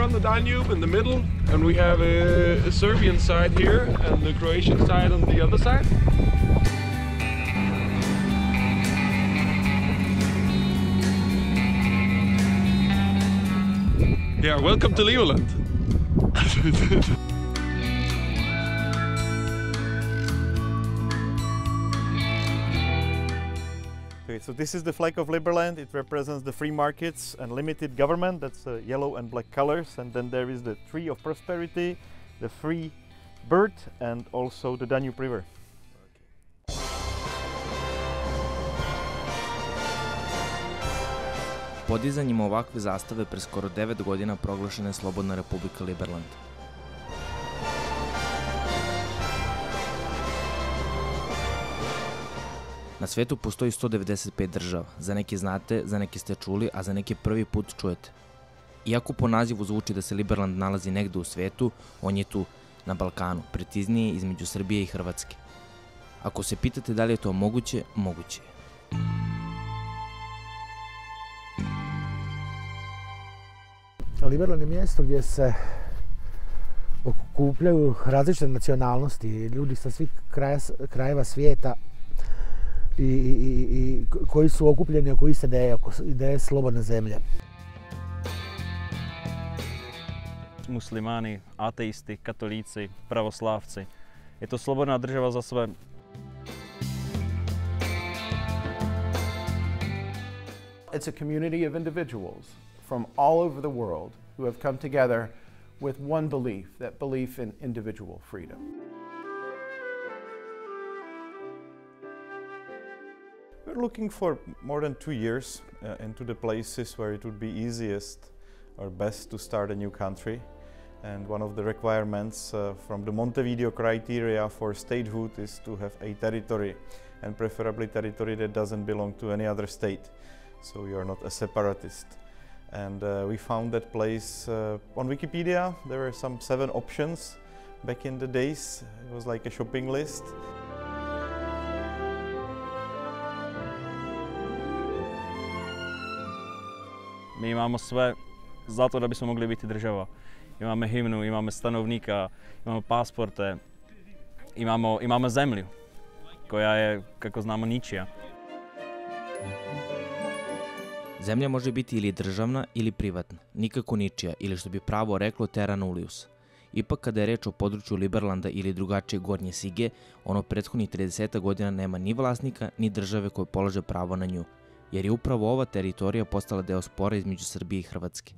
on the Danube in the middle, and we have a Serbian side here and the Croatian side on the other side. Yeah, welcome to Liberland. Okay, so this is the flag of Liberland. It represents the free markets and limited government. That's yellow and black colors. And then there is the tree of prosperity, the free bird, and also the Danube River. Podizanjem ovakve zastave pre skoro 9 godina proglašena je slobodna Republika Liberland. Na svetu postoji 195 država. Za neke znate, za neke ste čuli, a za neke prvi put čujete. Iako po nazivu zvuči da se Liberland nalazi negde u svetu, on je tu, na Balkanu, preciznije između Srbije i Hrvatske. Ako se pitate da li je to moguće, moguće je. Liberland je mjesto gdje se okupljaju različite nacionalnosti, ljudi sa svih krajeva svijeta i koji su okupljeni oko iste ideje slobodne zemlje. Muslimani, ateisti, katolici, pravoslavci. Je to slobodna država za sve. It's a community of individuals from all over the world who have come together with one belief, that belief in individual freedom. We're looking for more than 2 years into the places where it would be easiest or best to start a new country. And one of the requirements from the Montevideo criteria for statehood is to have a territory, and preferably territory that doesn't belong to any other state. So you are not a separatist. And we found that place on Wikipedia. There were some 7 options back in the days. It was like a shopping list. Mi imamo sve zato da bismo mogli biti država. Imamo himnu, imamo stanovnika, imamo pasporte, imamo zemlju koja je, kako znamo, ničija. Zemlja može biti ili državna ili privatna, nikako ničija ili što bi pravo reklo terra nullius. Ipak kada je reč o području Liberlanda ili drugačije Gornje Sige, ono prethodnih 30 godina nema ni vlasnika ni države koje polaže pravo na nju, jer je upravo ova teritorija postala deo spora između Srbije i Hrvatske.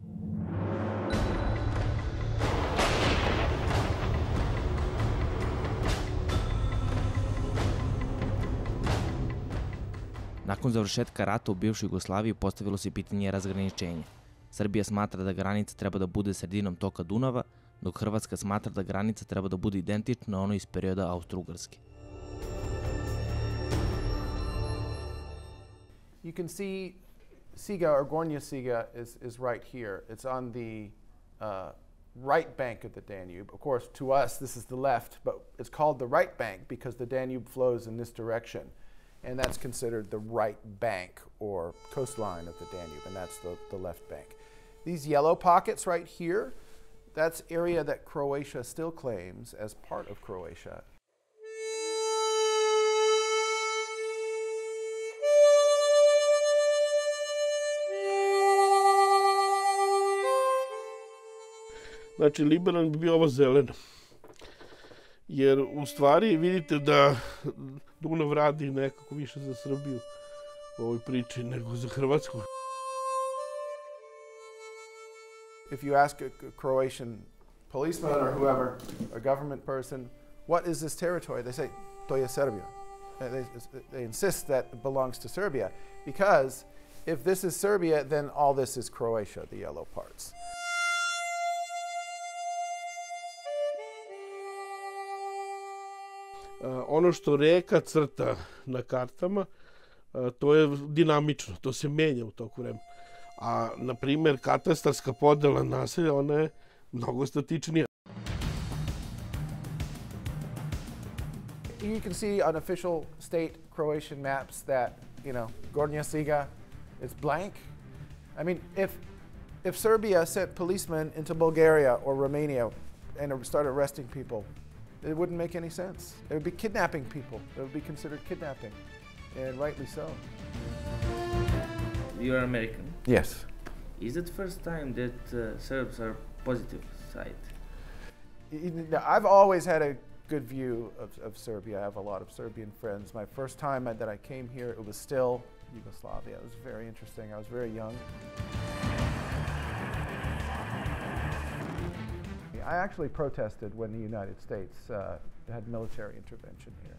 Nakon završetka rata u bivšoj Jugoslaviji postavilo se pitanje razgraničenja. Srbija smatra da granica treba da bude sredinom toka Dunava, dok Hrvatska smatra da granica treba da bude identična onoj iz perioda Austro-Ugarske. You can see Siga or Gornja Siga is right here. It's on the right bank of the Danube. Of course, to us, this is the left, but it's called the right bank because the Danube flows in this direction. And that's considered the right bank or coastline of the Danube, and that's the left bank. These yellow pockets right here, that's area that Croatia still claims as part of Croatia. Znači, Liberland bi bio ovo zeleno. Jer u stvari vidite da Dunav radi nekako više za Srbiju u ovoj priči nego za Hrvatsku. If you ask a Croatian policeman or whoever, a government person, what is this territory? They say, to je Serbia. They insist that it belongs to Serbia because if this is Serbia, then all this is Croatia, the yellow parts. Ono što reka crta na kartama, to je dinamično, to se menja u toku vremena. A, na primjer, katastarska podela naselja, ona je mnogo statičnija. You can see on official state Croatian maps that, Gornja Siga is blank. I mean, If Serbia sent policemen into Bulgaria or Romania and started arresting people, it wouldn't make any sense. It would be kidnapping people. It would be considered kidnapping, and rightly so. You're American. Yes. Is it first time that Serbs are positive side? I've always had a good view of Serbia. I have a lot of Serbian friends. My first time that I came here, it was still Yugoslavia. It was very interesting. I was very young. I actually protested when the United States had military intervention here.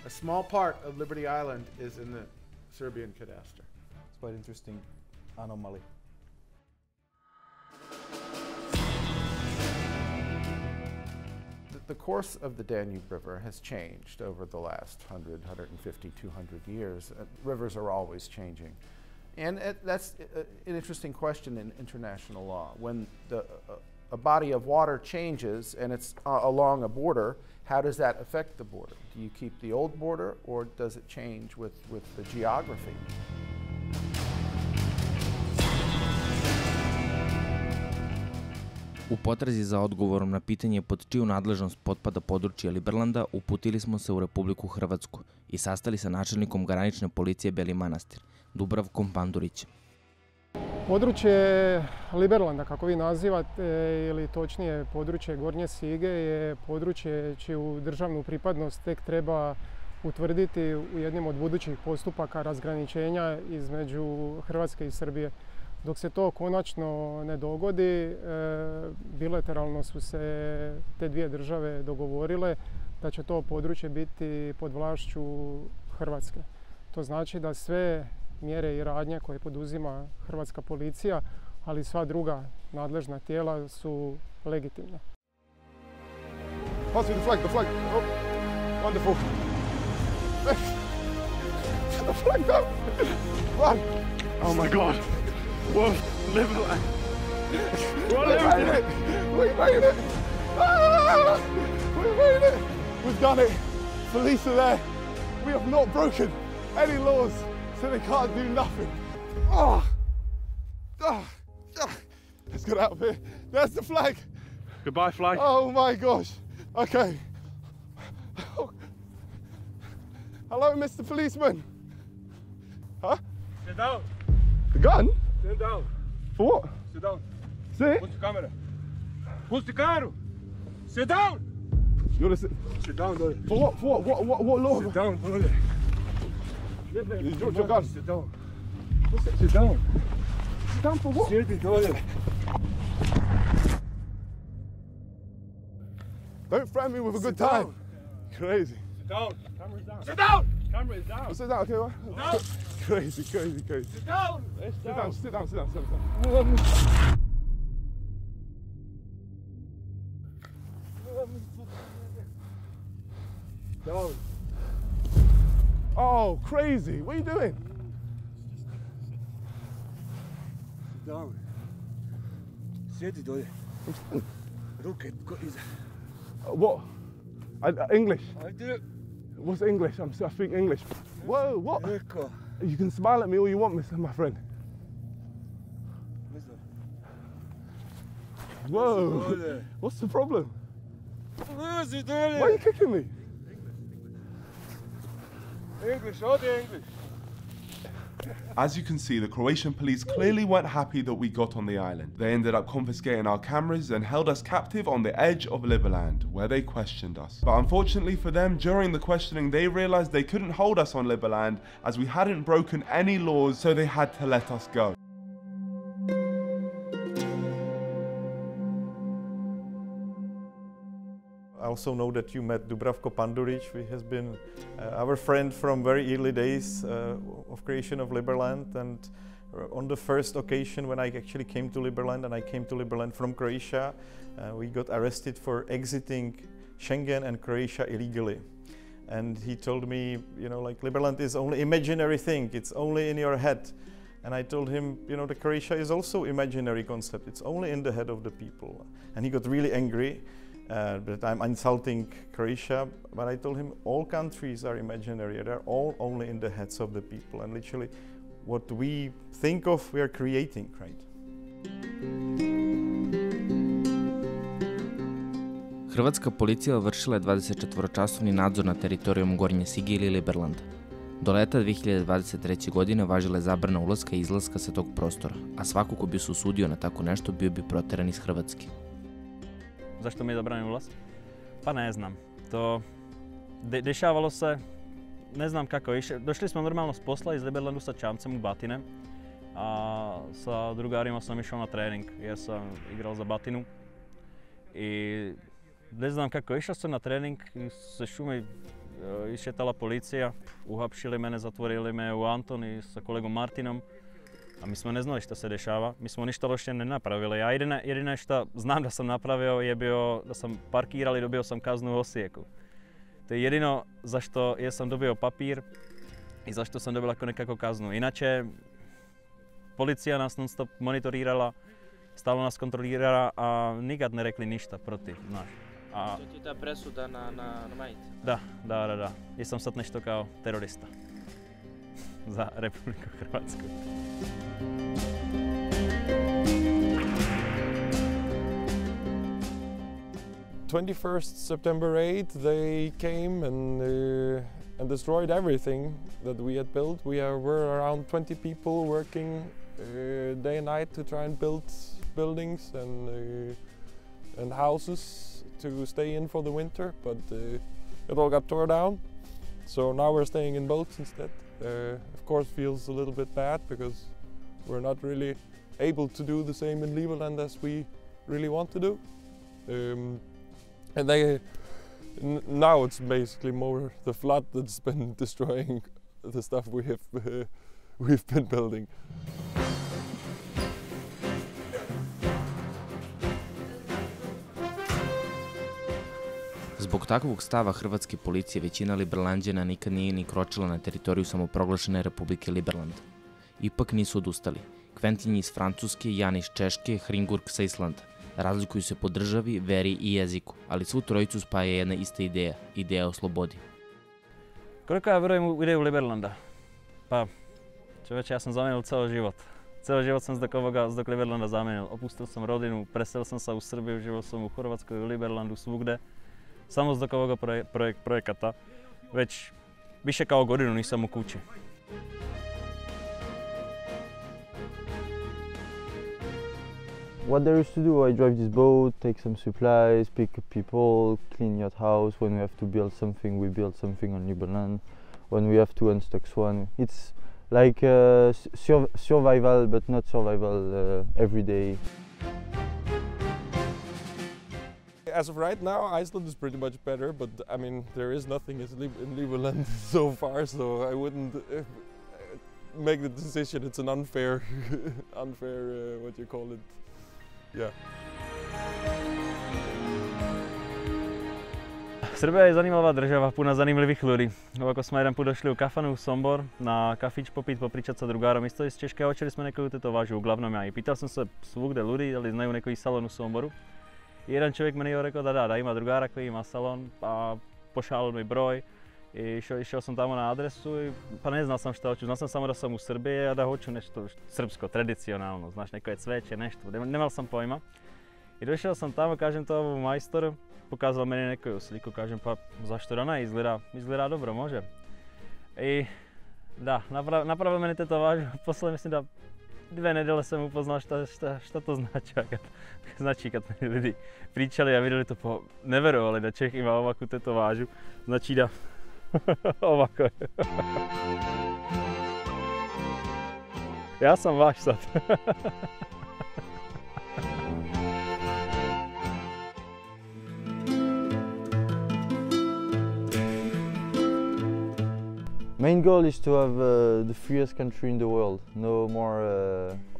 A small part of Liberty Island is in the Serbian cadastre. It's quite interesting anomaly. The course of the Danube River has changed over the last 100, 150, 200 years. Rivers are always changing. And that's an interesting question in international law. When a body of water changes and it's along a border, how does that affect the border? Do you keep the old border, or does it change with the geography? U potrazi za odgovorom na pitanje pod čiju nadležnost potpada područje Liberlanda, uputili smo se u Republiku Hrvatsku i sastali sa načelnikom granične policije Beli Manastir, Dubravkom Pandurićem. Područje Liberlanda, kako vi nazivate, ili točnije područje Gornje Sige, je područje čiju državnu pripadnost tek treba utvrditi u jednim od budućih postupaka razgraničenja između Hrvatske i Srbije. Dok se to konačno ne dogodi, bilateralno su se te dvije države dogovorile da će to područje biti pod vlašću Hrvatske. To znači da sve mjere i radnje koje poduzima hrvatska policija, ali i sva druga nadležna tijela su legitimne. Pass me the flag, the flag. Oh, wonderful. The flag down. Run. Oh my God. Whoa, Liberland. We made it. We made it. Ah! We made it. We've done it. Police are there. We have not broken any laws, so they can't do nothing. Oh. Oh. Oh. Let's get out of here. There's the flag. Goodbye, flag. Oh my gosh. Okay. Oh. Hello, Mr. Policeman. Huh? Sit down. The gun? Sit down. For what? Sit down. Sit? Put the camera. Put the camera. Sit down. You wanna sit? Sit down, brother. For what? For what? What law? Sit down, brother. You dropped your gun. Sit down. Sit down. Sit down for what? Sit down. Don't threaten me with a good time. Crazy. Sit down. Camera's down. Sit down. Camera is down. Sit down, okay, right? Sit down. Crazy, crazy, crazy. Sit down. Sit down, sit down, sit down, sit down. Down. Oh, crazy. What are you doing? Sit down. Sjedi dolje. Ruke iza. What? English? Ajde. What's English? I speak English. Whoa, what? Rekao. You can smile at me all you want, my friend. Whoa. What's the problem? Why are you kicking me? English, all the English. As you can see, the Croatian police clearly weren't happy that we got on the island. They ended up confiscating our cameras and held us captive on the edge of Liberland, where they questioned us. But unfortunately for them, during the questioning, they realized they couldn't hold us on Liberland as we hadn't broken any laws, so they had to let us go. I also know that you met Dubravko Pandurić, who has been our friend from very early days of creation of Liberland. And on the first occasion when I actually came to Liberland, and I came to Liberland from Croatia, we got arrested for exiting Schengen and Croatia illegally. And he told me, you know, like, Liberland is only imaginary thing, it's only in your head. And I told him, you know, the Croatia is also imaginary concept, it's only in the head of the people. And he got really angry. But I'm insulting Croatia, but I told him all countries are imaginary. They're all only in the heads of the people, and literally what we think of, we are creating, right? Hrvatska policija vršila je 24-časovni nadzor na teritorijom Gornje Sige ili Liberlanda. Do leta 2023. godine važila je zabrana ulaska i izlaska sa tog prostora, a svako ko bi se usudio na tako nešto bio bi proteran iz Hrvatske. Zašto mi je zabranjen ulaz? Pa ne znam. To dešavalo se, ne znam kako više. Došli smo normalno s posla iz Liberlandu sa čamcem u batine, a sa drugarima sam išao na trening jer sam igrao za batinu. I ne znam kako, išao sam na trening i sa šume išetala policija, uhapšili mene, zatvorili me u Anton i sa kolegom Martinom. A mi smo ne znali što se dešava, mi smo ništa loše ne napravili. Ja jedine što znam da sam napravio je bio da sam parkirao i dobio sam kaznu u Osijeku. To je jedino zašto sam dobio papir i zašto sam dobila nekakvu kaznu. Inače, policija nas non stop monitorirala, stalno nas kontrolirala, a nikad ne rekli ništa protiv, znaš. To ti je ta presuda na majici? Da. I sam sad nešto kao terorista za Republiku Hrvatsku. 21st September 8th, they came and destroyed everything that we had built. We're around 20 people working day and night to try and build buildings and houses to stay in for the winter, but it all got tore down. So now we're staying in boats instead. Of course, feels a little bit bad because we're not really able to do the same in Liberland as we really want to do. And now it's basically more the flood that's been destroying the stuff we've been building. Zbog takvog stava hrvatske policije većina Liberlanđana nikad nije ni kročila na teritoriju samoproglašene Republike Liberland. Ipak nisu odustali. Kventin iz Francuske, Jan iz Češke, Hringurk sa Islanda. Razlikuju se po državi, veri i jeziku, ali svu trojicu spaja jedna ista ideja, ideja o slobodi. Koliko ja vjerujem u ideju Liberlanda? Pa, čovječe, ja sam zamijenil ceo život. Ceo život sam zbog Liberlanda zamijenil. Opustil sam rodinu, preselil sam se u Srbiju, živio sam u Hrvatskoj, u Liberlandu, svugde. Samo zbog ovoga projekata. Već više kao godinu nisam u kući. What there is to do, I drive this boat, take some supplies, pick up people, clean your house. When we have to build something, we build something on Liberland. When we have to unstuck one, it's like survival, but not survival every day. As of right now, Iceland is pretty much better, but I mean, there is nothing in Liberland so far, so I wouldn't make the decision. It's an unfair, what you call it. Yeah. Srbija je zanimlivá država, puna zanimljivih ljudi. Ovako smo jedan put došli u kafanu u Sombor na kafić popit, popričat sa drugarom isto iz Češke, a očeli smo nekoju tetovažu, uglavnom ja. I pitao sam se svugde ljudi, ali znaju neki salon u Somboru. I jedan čovjek meni je rekao da ima drugara koji ima salon, pa pošalio mi broj. I išao sam tamo na adresu i pa ne znao sam šta hoću, znao sam samo da sam u Srbiji, a da hoću nešto srpsko, tradicionalno, znaš, neko je cveće, nešto, nemao sam pojma. I došao sam tamo, kažem to ovom majstoru, pokazao meni neku sliku, kažem pa zašto da ne, izgleda dobro, može. I da, napravio meni tetovažu, posle mislim da 2 nedjelje sam upoznao šta to znači. Znači kad me ljudi pričali, a vidjeli to pa ne verovali da Čeh ima ovakvu tetovažu, znači da ovako je. Ja sam vaš sad. Main goal is to have the freest country in the world. No more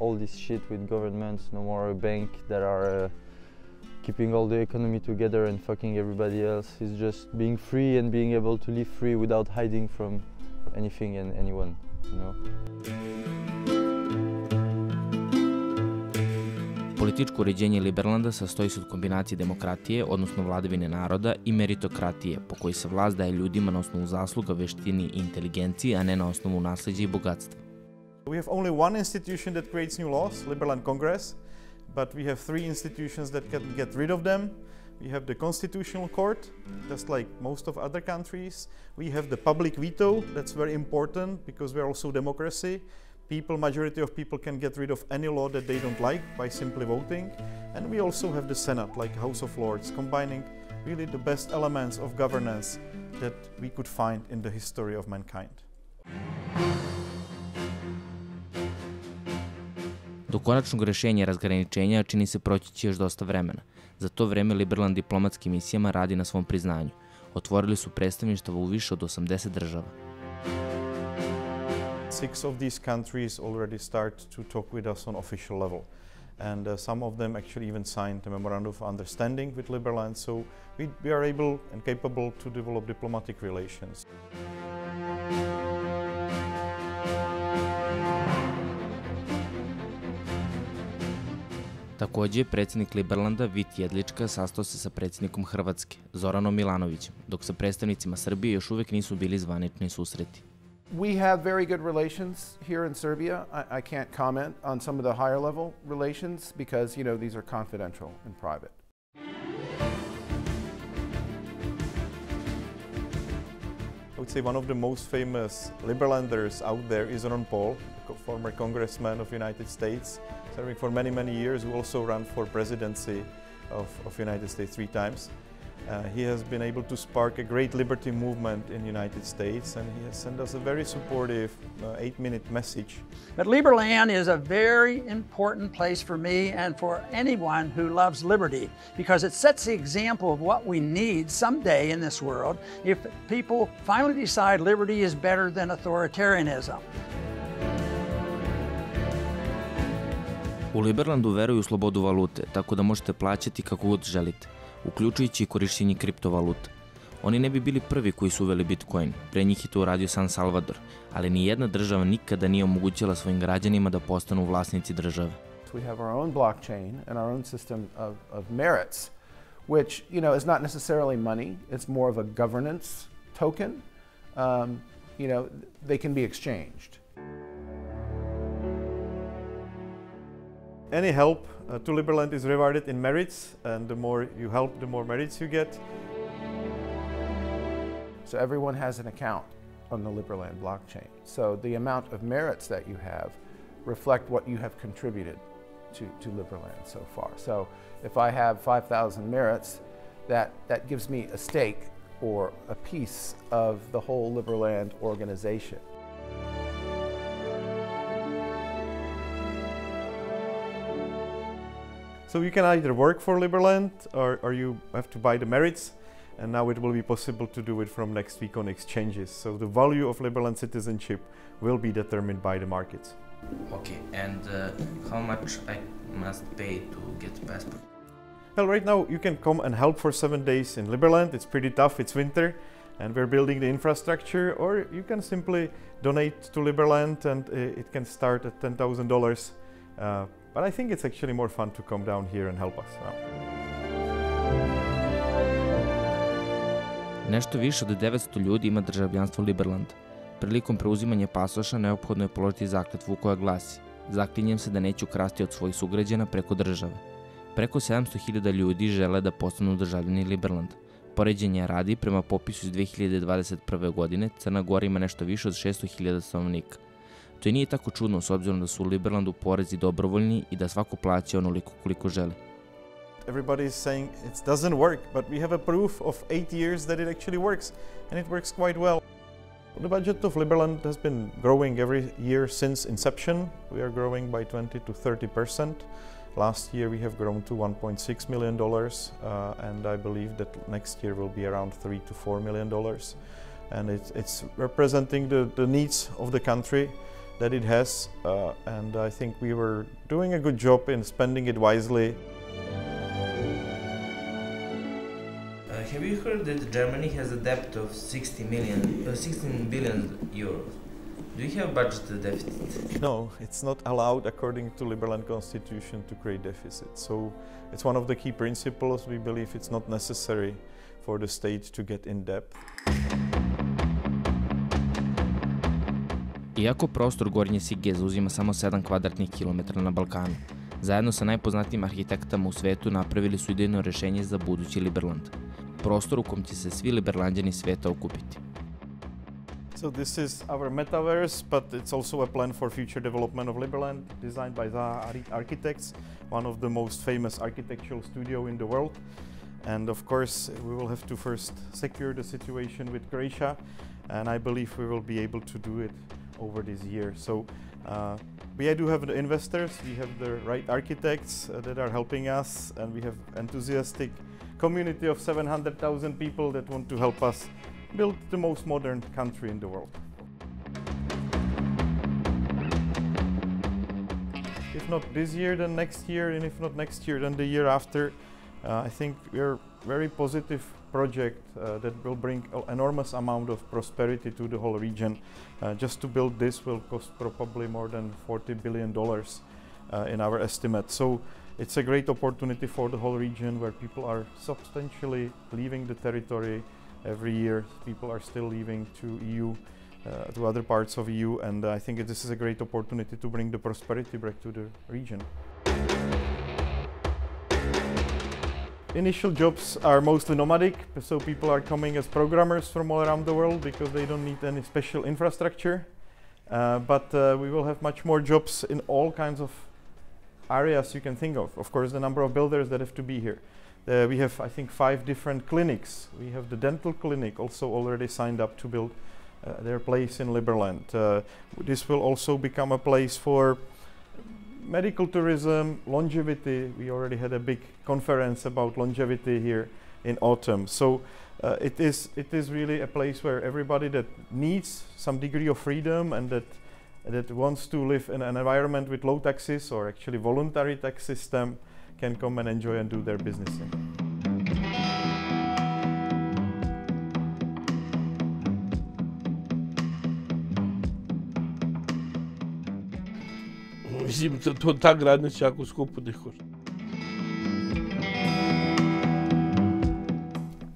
all this shit with governments, no more a bank that are keeping all the economy together and fucking everybody else. It's just being free and being able to live free without hiding from anything and anyone, you know. Političko uređenje Liberlanda sastoji se od kombinacije demokratije, odnosno vladavine naroda, i meritokratije, po kojoj se vlast daje ljudima na osnovu zasluga, veštini i inteligencije, a ne na osnovu nasleđa i bogatstva. We have only one institution that creates new laws, Liberland Congress, but we have 3 institutions that can get rid of them. We have the Constitutional Court, just like most of other countries. We have the public veto, that's very important because we're also a democracy. Majority of people can get rid of any law that they don't like by simply voting. And we also have the Senate, like House of Lords, combining really the best elements of governance that we could find in the history of mankind. Do konačnog rešenja razgraničenja čini se proći će još dosta vremena. Za to vreme Liberland diplomatskim misijama radi na svom priznanju. Otvorili su predstavništva u više od 80 država. 6 of these countries already start to talk with us on official level. And some of them actually even signed a memorandum of understanding with Liberland, so we are able and capable to develop diplomatic relations. Takođe, predsjednik Liberlanda, Vit Jedlička, sastao se sa predsjednikom Hrvatske, Zoranom Milanovićem, dok sa predstavnicima Srbije još uvek nisu bili zvanični susreti. We have very good relations here in Serbia. I can't comment on some of the higher level relations because, you know, these are confidential and private. I would say one of the most famous Liberlanders out there is Ron Paul, a former congressman of the United States, serving for many, many years, who also ran for presidency of United States 3 times. He has been able to spark a great liberty movement in the United States, and he has sent us a very supportive 8-minute message. But Liberland is a very important place for me and for anyone who loves liberty, because it sets the example of what we need someday in this world if people finally decide liberty is better than authoritarianism. U Liberlandu veruju u slobodu valute, tako da možete plaćati kako god želite, uključujući i korišćenje kriptovaluta. Oni ne bi bili prvi koji su uveli Bitcoin, pre njih je to uradio San Salvador, ali ni jedna država nikada nije omogućila svojim građanima da postanu vlasnici države. We have our own blockchain and our own system of merits, which, you know, is not necessarily money, it's more of a governance token. You know, they can be exchanged. Any help to Liberland is rewarded in merits, and the more you help, the more merits you get. So everyone has an account on the Liberland blockchain. So the amount of merits that you have reflect what you have contributed to Liberland so far. So if I have 5,000 merits, that gives me a stake or a piece of the whole Liberland organization. So you can either work for Liberland or you have to buy the merits, and now it will be possible to do it from next week on exchanges. So the value of Liberland citizenship will be determined by the markets. Okay, and how much I must pay to get passport? Well, right now you can come and help for 7 days in Liberland. It's pretty tough, it's winter, and we're building the infrastructure, or you can simply donate to Liberland, and it can start at $10,000. But I think it's actually more fun to come down here and help us. Nešto više od 900 ljudi ima državljanstvo Liberlanda. Prilikom preuzimanja pasoša neophodno je položiti zakletvu koja glasi: zaklinjem se da neću krasti od svojih sugrađana preko države. Preko 700.000 ljudi žele da postanu državljani Liberlanda. Poređenja radi, prema popisu iz 2021. godine, Crna Gora ima nešto više od 600.000 stanovnika. To i nije tako čudno s obzirom da su u Liberlandu porezi dobrovoljnji i da svako plaća onoliko koliko želi. Everybody is saying it doesn't work, but we have a proof of 8 years that it actually works, and it works quite well. The budget of Liberland has been growing every year since inception. We are growing by 20 to 30%. Last year we have grown to $1.6 million, and I believe that next year will be around $3 to $4 million. And it's representing the needs of the country that it has, and I think we were doing a good job in spending it wisely. Have you heard that Germany has a debt of 16 billion euros? Do you have budget deficit? No, it's not allowed according to Liberland constitution to create deficit. So it's one of the key principles. We believe it's not necessary for the state to get in debt. Iako prostor Gornje Sige zauzima samo 7 kvadratnih kilometara na Balkanu, zajedno sa najpoznatijim arhitektama u svetu napravili su idejno rešenje za budući Liberland. Prostor u kom će se svi Liberlanđani sveta okupiti. So this is our metaverse, but it's also a plan for future development of Liberland, designed by the architects, one of the most famous architectural studio in the world. And of course, we will have to first secure the situation with Croatia, and I believe we will be able to do it over this year. So we do have the investors, we have the right architects that are helping us, and we have enthusiastic community of 700,000 people that want to help us build the most modern country in the world. If not this year, then next year, and if not next year, then the year after. I think we're a very positive project that will bring an enormous amount of prosperity to the whole region. Just to build this will cost probably more than $40 billion in our estimate. So it's a great opportunity for the whole region where people are substantially leaving the territory every year. People are still leaving to EU, to other parts of EU, and I think this is a great opportunity to bring the prosperity back to the region. Initial jobs are mostly nomadic, so people are coming as programmers from all around the world because they don't need any special infrastructure. But we will have much more jobs in all kinds of areas you can think of. Of course, the number of builders that have to be here. We have, I think, 5 different clinics. We have the dental clinic also already signed up to build their place in Liberland. This will also become a place for medical tourism, longevity. We already had a big conference about longevity here in autumn. So it is really a place where everybody that needs some degree of freedom and that wants to live in an environment with low taxes or actually voluntary tax system can come and enjoy and do their business in. Mislim, ta gradnja će jako skupo da ih košta.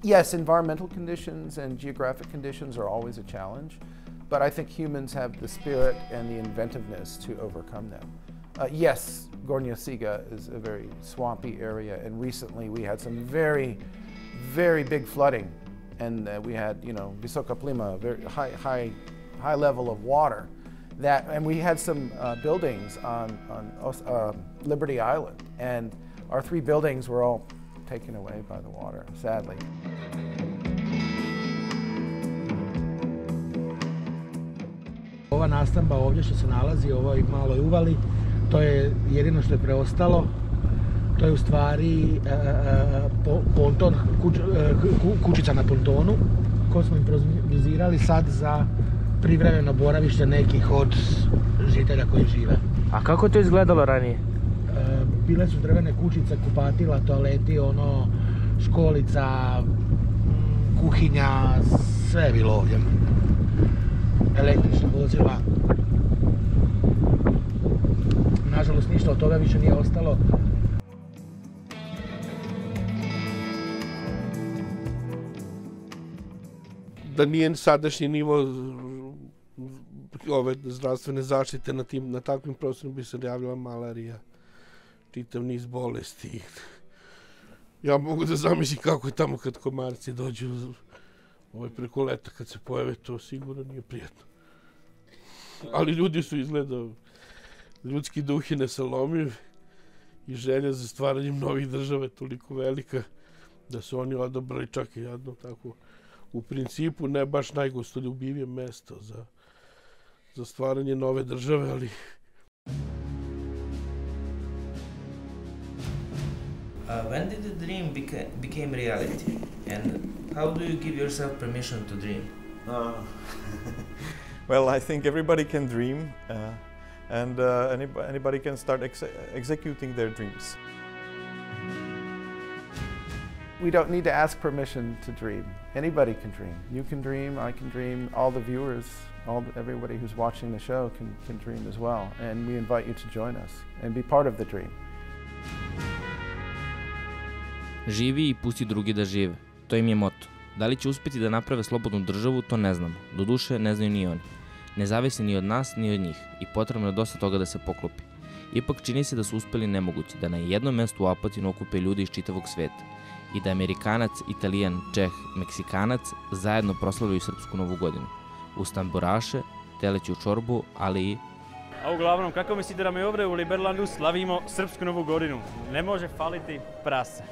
Yes, environmental conditions and geographic conditions are always a challenge, but I think humans have the spirit and the inventiveness to overcome them. Yes, Gornja Siga is a very swampy area, and recently we had some very, very big flooding, and we had, visoka plima, very high level of water. And we had some buildings on Liberty Island, and our 3 buildings were all taken away by the water, sadly. Ova nastamba ovdje što se nalazi u ovoj maloj uvali, to je jedino što je preostalo. To je u stvari ponton, kućica na pontonu koju smo improvizirali sad za privremeno boravište nekih od žitelja koji žive. A kako je to izgledalo ranije? Bile su drvene kućice, kupatila, toaleti, školica, kuhinja, sve je bilo ovdje. Električna vozila. Nažalost, ništa od toga više nije ostalo. Da nije sadašnji nivo ove zdravstvene zaštite na takvim prostorima bi se javljala malarija, čitav niz bolesti. Ja mogu da zamislim kako je tamo kad komarci dođu preko leta, kad se pojave, to sigurno nije prijatno. Ali ljudi su izgleda, ljudski duh je nesalomiv i želja za stvaranjem novih država je toliko velika da su oni odabrali čak i jedno tako u principu ne baš najgostoljubivije mesto za stvaranje nove države, ali... When did the dream became reality? And how do you give yourself permission to dream? Well, I think everybody can dream, and anybody can start executing their dreams. we don't need to ask permission to dream. Anybody can dream. You can dream, I can dream, all the viewers, everybody who's watching the show can dream as well. And we invite you to join us and be part of the dream. Živi i pusti drugi da žive. To im je moto. Da li će uspjeti da naprave slobodnu državu, to ne znamo. Doduše, ne znaju ni oni. Ne zavisi ni od nas, ni od njih. I potrebno je dosta toga da se poklopi. Ipak čini se da su uspeli nemogući, da na jednom mestu u Apatinu okupe ljudi iz čitavog sveta. I da Amerikanac, Italijan, Čeh, Meksikanac zajedno proslavljaju Srpsku novu godinu. Uz tamburaše, teleću čorbu, ali i... A uglavnom, kako mislite da mi ovdje u Liberlandu slavimo Srpsku novu godinu? Ne može faliti prase.